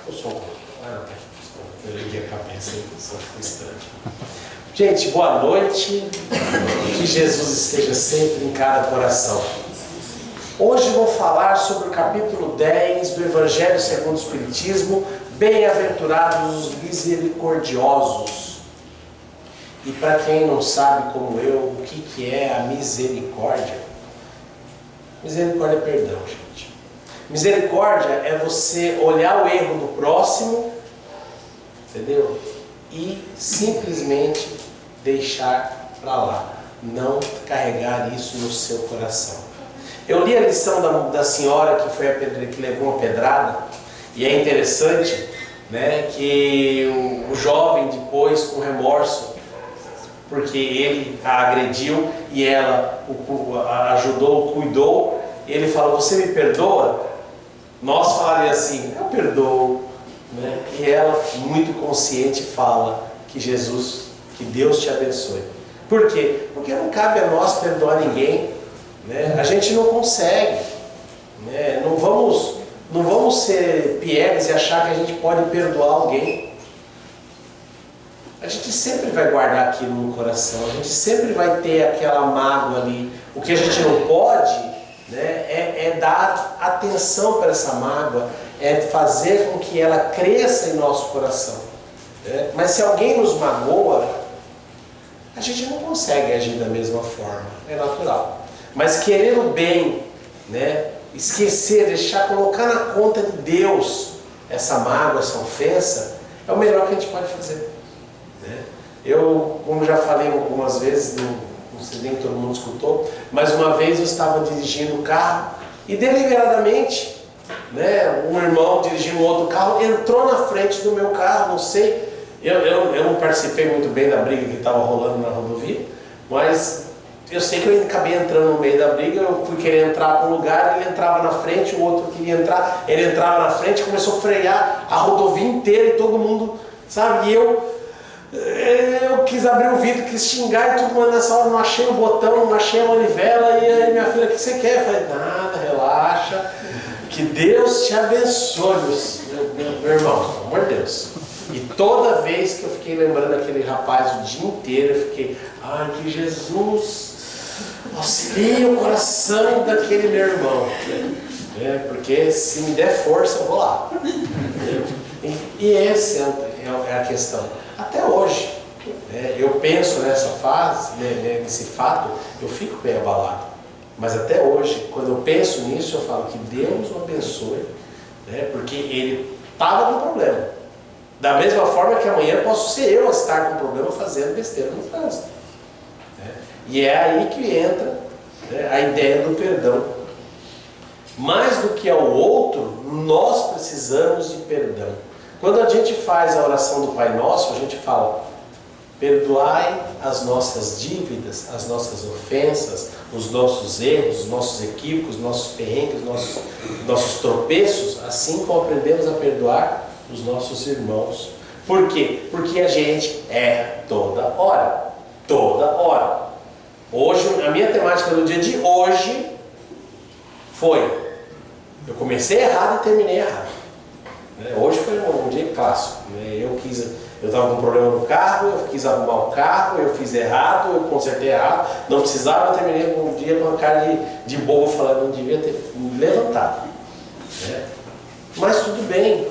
Eu sou. Eu liguei a cabeça e só ficou estranho. Gente, boa noite. Que Jesus esteja sempre em cada coração. Hoje vou falar sobre o capítulo 10 do Evangelho segundo o Espiritismo. Bem-aventurados os misericordiosos. E para quem não sabe como eu, o que é a misericórdia? Misericórdia é perdão, gente. Misericórdia é você olhar o erro do próximo, entendeu? E simplesmente deixar para lá. Não carregar isso no seu coração. Eu li a lição da senhora que foi que levou uma pedrada. E é interessante, né, que o jovem depois, com remorso, porque ele a agrediu e ela ajudou, cuidou, ele falou: você me perdoa? Nós falaríamos assim: eu perdoo, né? E ela, muito consciente, fala que Jesus, que Deus te abençoe. Por quê? Porque não cabe a nós perdoar ninguém, né? A gente não consegue, né? Não vamos ser piegas e achar que a gente pode perdoar alguém. A gente sempre vai guardar aquilo no coração, a gente sempre vai ter aquela mágoa ali. O que a gente não pode, né, é dar atenção para essa mágoa, é fazer com que ela cresça em nosso coração, né? Mas se alguém nos magoa, a gente não consegue agir da mesma forma, é natural. Mas querer o bem, né, esquecer, deixar, colocar na conta de Deus essa mágoa, essa ofensa, é o melhor que a gente pode fazer. Eu, como já falei algumas vezes, não sei nem todo mundo escutou, mas uma vez eu estava dirigindo o carro e deliberadamente, né, um irmão dirigindo outro carro entrou na frente do meu carro, não sei, eu não participei muito bem da briga que estava rolando na rodovia, mas eu sei que eu acabei entrando no meio da briga. Eu fui querer entrar para um lugar, ele entrava na frente, o outro queria entrar, ele entrava na frente, começou a frear a rodovia inteira e todo mundo, sabe, e eu quis abrir o vidro, quis xingar e tudo, mas nessa hora não achei o botão, não achei a manivela. E aí minha filha: o que você quer? Eu falei: nada, relaxa, que Deus te abençoe, meu irmão, pelo amor de Deus. E toda vez que eu fiquei lembrando daquele rapaz o dia inteiro, eu fiquei: ai, que Jesus auxilie o coração daquele meu irmão, porque se me der força eu vou lá. E essa é a questão. Até hoje, eu penso nessa fase, nesse fato, eu fico bem abalado. Mas até hoje, quando eu penso nisso, eu falo que Deus o abençoe, porque ele estava com problema. Da mesma forma que amanhã posso ser eu a estar com problema fazendo besteira no trânsito. E é aí que entra, a ideia do perdão. Mais do que ao outro, nós precisamos de perdão. Quando a gente faz a oração do Pai Nosso, a gente fala: perdoai as nossas dívidas, as nossas ofensas, os nossos erros, os nossos equívocos, os nossos perrengues, os nossos tropeços, assim como aprendemos a perdoar os nossos irmãos. Por quê? Porque a gente erra toda hora. Toda hora. Hoje, a minha temática do dia de hoje foi: eu comecei errado e terminei errado. Hoje foi um dia clássico. Eu estava com um problema no carro, eu quis arrumar o carro, eu fiz errado, eu consertei errado, não precisava, eu terminei um dia com uma cara de bobo, falando: não devia ter me levantado. Mas tudo bem,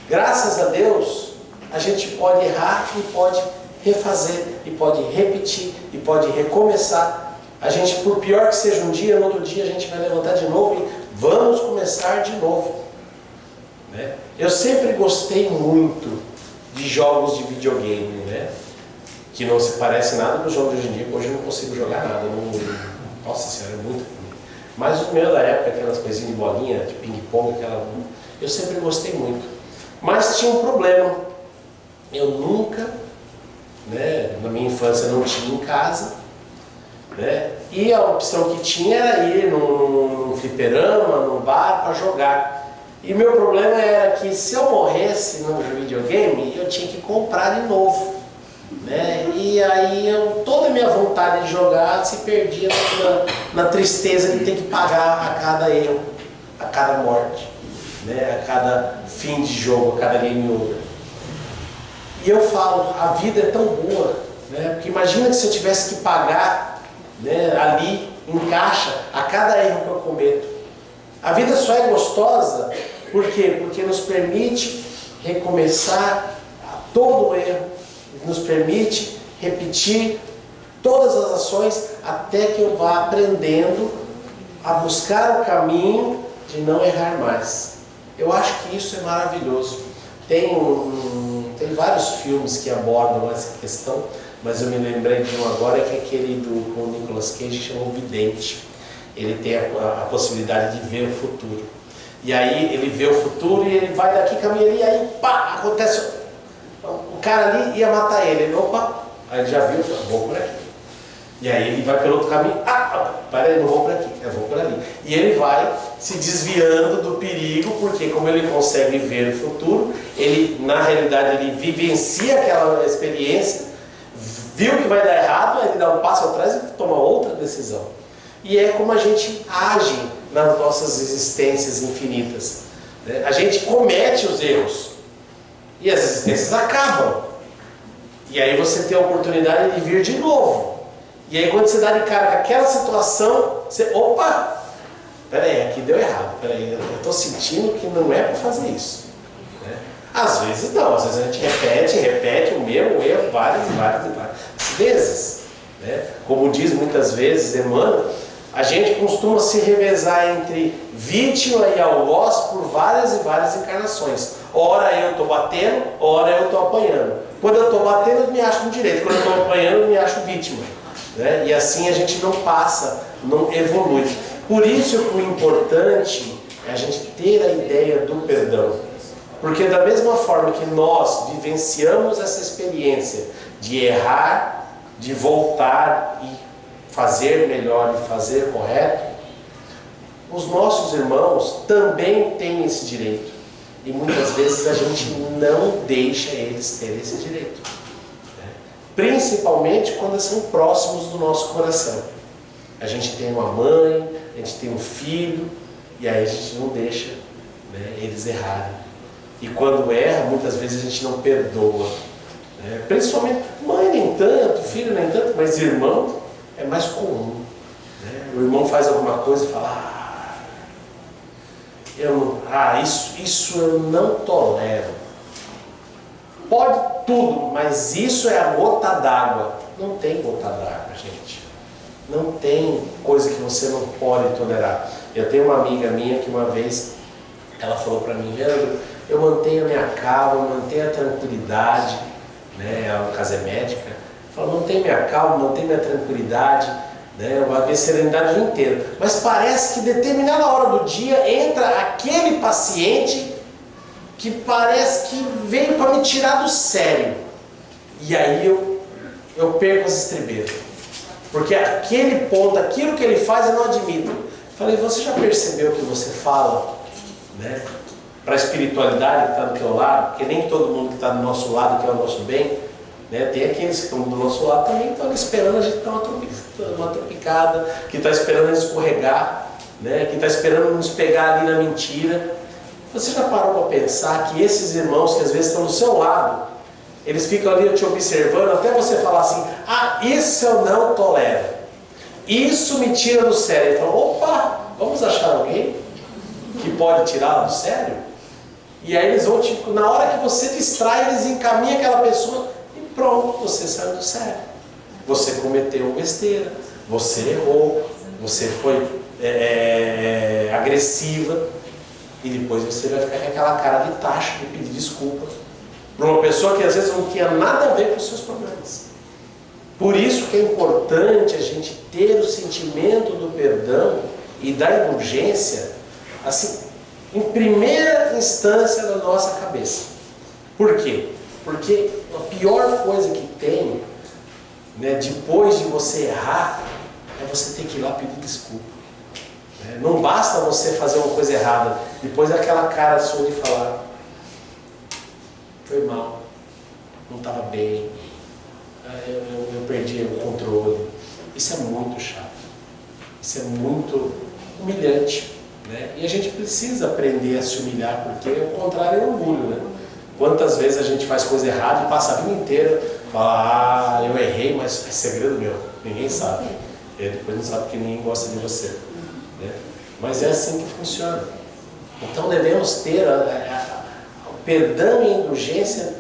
graças a Deus, a gente pode errar e pode refazer, e pode repetir, e pode recomeçar. A gente, por pior que seja um dia, no outro dia a gente vai levantar de novo e vamos começar de novo. Eu sempre gostei muito de jogos de videogame, que não se parece nada com os jogos de hoje em dia, hoje eu não consigo jogar nada. Nossa senhora, é muito ruim. Mas os meus da época, aquelas coisinhas de bolinha, de ping-pong, eu sempre gostei muito. Mas tinha um problema. Eu nunca, na minha infância não tinha em casa, e a opção que tinha era ir num fliperama, num bar para jogar. E meu problema era que se eu morresse no videogame, eu tinha que comprar de novo. E aí toda a minha vontade de jogar se perdia na tristeza de ter que pagar a cada erro, a cada morte, a cada fim de jogo, a cada game over. E eu falo, a vida é tão boa, né? Porque imagina que se eu tivesse que pagar, né, ali, em caixa, a cada erro que eu cometo. A vida só é gostosa, por quê? Porque nos permite recomeçar a todo erro, nos permite repetir todas as ações até que eu vá aprendendo a buscar o caminho de não errar mais. Eu acho que isso é maravilhoso. Tem vários filmes que abordam essa questão, mas eu me lembrei de um agora, que é aquele com o Nicolas Cage, que chama O Vidente. Ele tem a possibilidade de ver o futuro. E aí ele vê o futuro e ele vai daqui, caminha ali, e aí pá, acontece. O cara ali ia matar ele. Ele, opa, aí ele já viu, fala, vou por aqui. E aí ele vai pelo outro caminho, peraí, não vou por aqui, eu vou por ali. E ele vai se desviando do perigo, porque como ele consegue ver o futuro, ele, na realidade, ele vivencia aquela experiência, viu que vai dar errado, aí ele dá um passo atrás e toma outra decisão. E é como a gente age nas nossas existências infinitas. A gente comete os erros e as existências acabam. E aí você tem a oportunidade de vir de novo. E aí quando você dá de cara com aquela situação, você, opa, peraí, aqui deu errado, peraí, eu estou sentindo que não é para fazer isso. Né? Às vezes não, às vezes a gente repete o mesmo erro várias vezes. Né? Como diz muitas vezes Emmanuel, a gente costuma se revezar entre vítima e algoz por várias encarnações. Ora eu estou batendo, ora eu estou apanhando. Quando eu estou batendo, eu me acho no direito. Quando eu estou apanhando, eu me acho vítima. Né? E assim a gente não passa, não evolui. Por isso que o importante é a gente ter a ideia do perdão. Porque da mesma forma que nós vivenciamos essa experiência de errar, de voltar e fazer melhor e fazer correto, os nossos irmãos também têm esse direito. E muitas vezes a gente não deixa eles terem esse direito. Principalmente quando são próximos do nosso coração. A gente tem uma mãe, a gente tem um filho, e aí a gente não deixa, né, eles errarem. E quando erra, muitas vezes a gente não perdoa. Né? Principalmente mãe nem tanto, filho nem tanto, mas irmão é mais comum. Né? O irmão faz alguma coisa e fala, isso eu não tolero. Pode tudo, mas isso é a gota d'água. Não tem gota d'água, gente. Não tem coisa que você não pode tolerar. Eu tenho uma amiga minha que uma vez, ela falou para mim, Leandro, eu mantenho a minha calma, mantenho a tranquilidade, né? Ela, no caso, é médica. Falou, mantenho minha calma, mantenho minha tranquilidade, né? Eu vou ter serenidade o dia inteiro. Mas parece que determinada hora do dia entra aquele paciente que parece que veio para me tirar do sério. E aí eu perco as estribeiras. Porque aquele ponto, aquilo que ele faz, eu não admito. Falei, você já percebeu que você fala, né, para a espiritualidade que está do teu lado? Porque nem todo mundo que está do nosso lado quer o nosso bem. Né? Tem aqueles que estão do nosso lado também que estão esperando a gente dar uma tropicada, que está esperando a gente escorregar, né? Que está esperando nos pegar ali na mentira. Você já parou para pensar que esses irmãos que às vezes estão do seu lado, eles ficam ali te observando até você falar assim, isso eu não tolero, isso me tira do sério. Ele fala, opa, vamos achar alguém que pode tirá-la do sério? E aí eles vão, na hora que você distrai, eles encaminham aquela pessoa e pronto, você saiu do sério. Você cometeu besteira, você errou, você foi agressiva. E depois você vai ficar com aquela cara de tacho de pedir desculpa para uma pessoa que às vezes não tinha nada a ver com os seus problemas. Por isso que é importante a gente ter o sentimento do perdão e da indulgência, assim, em primeira instância na nossa cabeça. Por quê? Porque a pior coisa que tem, né, depois de você errar, é você ter que ir lá pedir desculpa. Não basta você fazer uma coisa errada, depois aquela cara sua de falar, foi mal, não estava bem, eu perdi o controle. Isso é muito chato, isso é muito humilhante. né? E a gente precisa aprender a se humilhar, porque o contrário é orgulho, né? Quantas vezes a gente faz coisa errada e passa a vida inteira, fala, eu errei, mas é segredo meu, ninguém sabe. E depois não sabe porque ninguém gosta de você, né? Mas é assim que funciona. Então devemos ter o perdão e a indulgência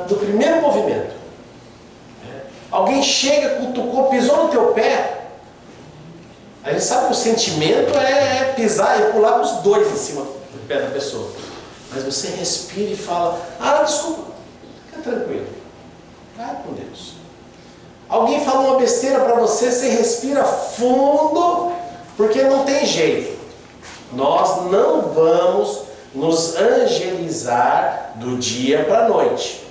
do primeiro movimento. Alguém chega, cutucou, pisou no teu pé, a gente sabe que o sentimento é pisar e pular os dois em cima do pé da pessoa. Mas você respira e fala, desculpa, fica tranquilo, vai com Deus. Alguém fala uma besteira para você, você respira fundo, porque não tem jeito. Nós não vamos nos angelizar do dia para a noite.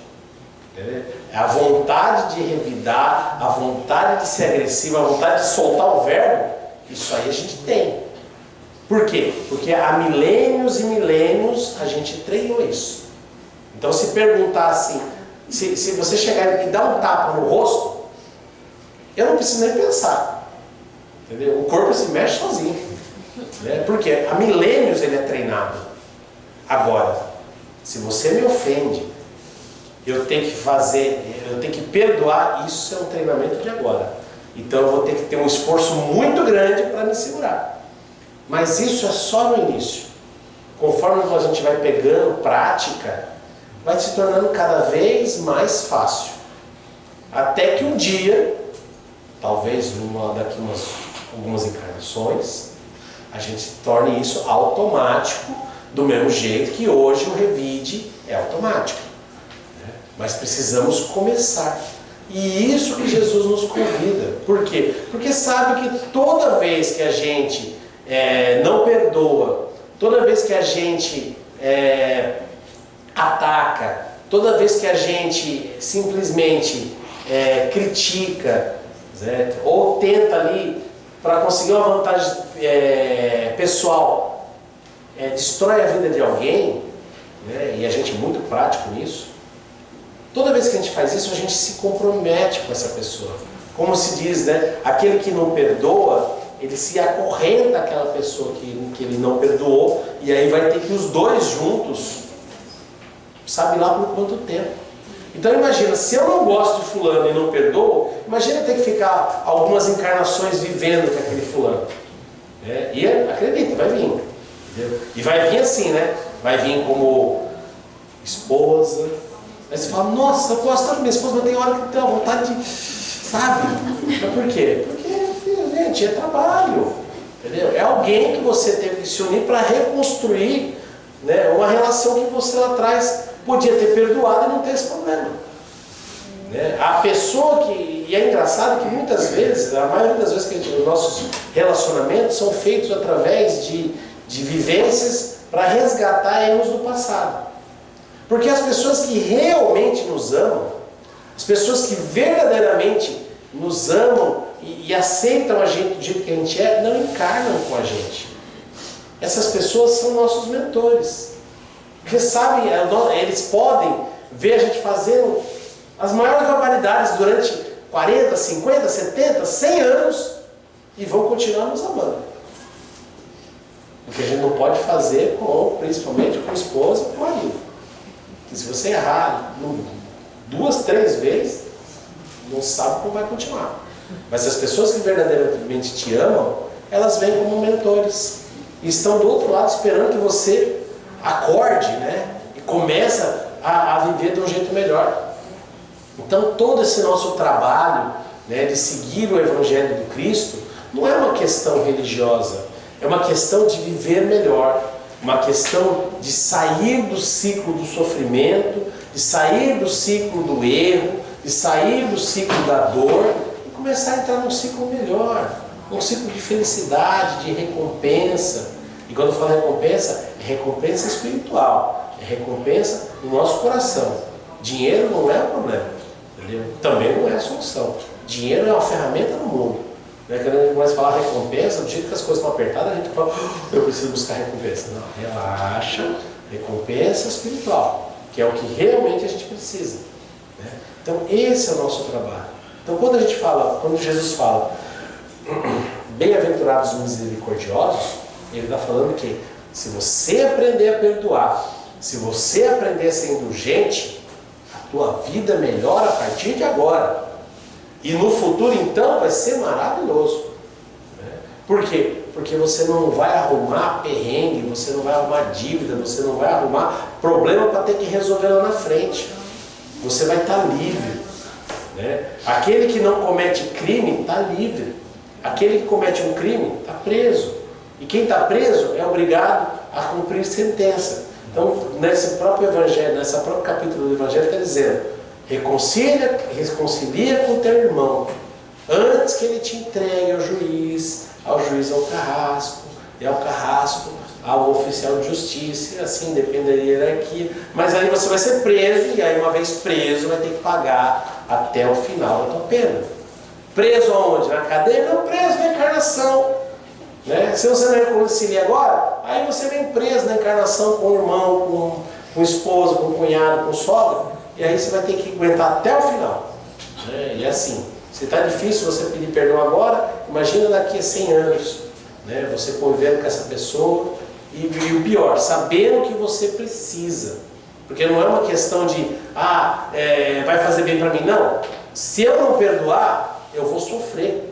A vontade de revidar, a vontade de ser agressiva, a vontade de soltar o verbo, isso aí a gente tem. Por quê? Porque há milênios e milênios a gente treinou isso. Então se perguntar assim, se você chegar e me dar um tapa no rosto, eu não preciso nem pensar. Entendeu? O corpo se mexe sozinho. Né? Porque há milênios ele é treinado. Agora, se você me ofende, eu tenho que perdoar, isso é um treinamento de agora. Então eu vou ter que ter um esforço muito grande para me segurar. Mas isso é só no início. Conforme a gente vai pegando prática, vai se tornando cada vez mais fácil. Até que um dia, talvez daqui algumas encarnações, a gente torne isso automático, do mesmo jeito que hoje o revide é automático. Mas precisamos começar. E isso que Jesus nos convida. Por quê? Porque sabe que toda vez que a gente não perdoa, toda vez que a gente ataca, toda vez que a gente simplesmente critica, certo? Ou tenta ali, para conseguir uma vantagem pessoal, destrói a vida de alguém, né? E a gente é muito prático nisso. Toda vez que a gente faz isso, a gente se compromete com essa pessoa. Como se diz, né? Aquele que não perdoa, ele se acorrenta àquela pessoa que ele não perdoou, e aí vai ter que os dois juntos, sabe lá por quanto tempo. Então imagina, se eu não gosto de fulano e não perdoo, imagina ter que ficar algumas encarnações vivendo com aquele fulano. E acredita, vai vir. Entendeu? E vai vir assim, né? Vai vir como esposa. Aí você fala, nossa, eu gosto tanto da minha esposa, mas tem hora que eu tenho vontade de... Sabe? Mas por quê? Porque, gente, é trabalho. Entendeu? É alguém que você teve que se unir para reconstruir, né, uma relação que você lá atrás podia ter perdoado e não ter esse problema. Né? A pessoa que... E é engraçado que muitas vezes, a maioria das vezes que os nossos relacionamentos são feitos através de vivências para resgatar erros do passado. Porque as pessoas que realmente nos amam, as pessoas que verdadeiramente nos amam e aceitam a gente do jeito que a gente é, não encarnam com a gente. Essas pessoas são nossos mentores. Porque sabem, eles podem ver a gente fazendo as maiores barbaridades durante 40, 50, 70, 100 anos e vão continuar nos amando. O que a gente não pode fazer principalmente com a esposa e com o marido. Que se você errar 2, 3 vezes, não sabe como vai continuar. Mas as pessoas que verdadeiramente te amam, elas vêm como mentores. E estão do outro lado esperando que você acorde, né? E comece a viver de um jeito melhor. Então todo esse nosso trabalho, né, de seguir o Evangelho do Cristo, não é uma questão religiosa. É uma questão de viver melhor. Uma questão de sair do ciclo do sofrimento, de sair do ciclo do erro, de sair do ciclo da dor e começar a entrar num ciclo melhor, um ciclo de felicidade, de recompensa. E quando eu falo recompensa, é recompensa espiritual, é recompensa no nosso coração. Dinheiro não é o problema, entendeu? Também não é a solução. Dinheiro é uma ferramenta no mundo. Quando a gente começa a falar recompensa, do jeito que as coisas estão apertadas, a gente fala, eu preciso buscar recompensa. Não, relaxa, recompensa espiritual, que é o que realmente a gente precisa. Né? Então esse é o nosso trabalho. Então quando Jesus fala, bem-aventurados os misericordiosos, Ele está falando que se você aprender a perdoar, se você aprender a ser indulgente, a tua vida melhora a partir de agora. E no futuro, então, vai ser maravilhoso. Por quê? Porque você não vai arrumar perrengue, você não vai arrumar dívida, você não vai arrumar problema para ter que resolver lá na frente. Você vai estar livre. Aquele que não comete crime está livre. Aquele que comete um crime está preso. E quem está preso é obrigado a cumprir sentença. Então, nesse próprio evangelho, nessa próprio capítulo do evangelho, está dizendo: reconcilia com o teu irmão, antes que ele te entregue ao juiz ao carrasco, e ao carrasco ao oficial de justiça, e assim depende da hierarquia. Mas aí você vai ser preso, e aí uma vez preso vai ter que pagar até o final da tua pena. Preso aonde? Na cadeia? Não, preso na encarnação. Se você não reconcilia agora, aí você vem preso na encarnação com o irmão, com o esposo, com o cunhado, com o sogro, e aí você vai ter que aguentar até o final. E assim, se está difícil você pedir perdão agora, imagina daqui a 100 anos, você convivendo com essa pessoa, e o pior, sabendo que você precisa. Porque não é uma questão de, vai fazer bem para mim. Não, se eu não perdoar, eu vou sofrer.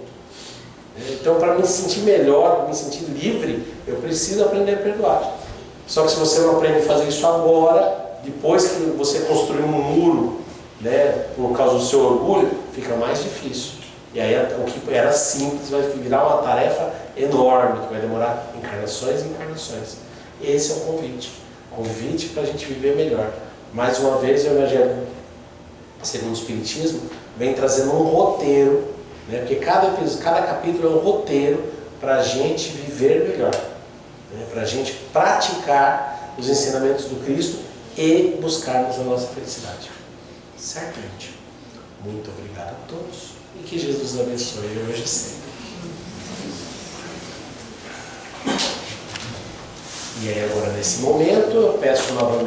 Então, para me sentir melhor, me sentir livre, eu preciso aprender a perdoar. Só que se você não aprende a fazer isso agora, depois que você construiu um muro, por causa do seu orgulho, fica mais difícil. E aí o que era simples vai virar uma tarefa enorme, que vai demorar encarnações e encarnações. Esse é o convite. Convite para a gente viver melhor. Mais uma vez, o Evangelho segundo o Espiritismo vem trazendo um roteiro, porque cada capítulo é um roteiro para a gente viver melhor, para a gente praticar os ensinamentos do Cristo e buscarmos a nossa felicidade. Certo, gente? Muito obrigado a todos e que Jesus abençoe hoje e sempre. E aí agora nesse momento eu peço novamente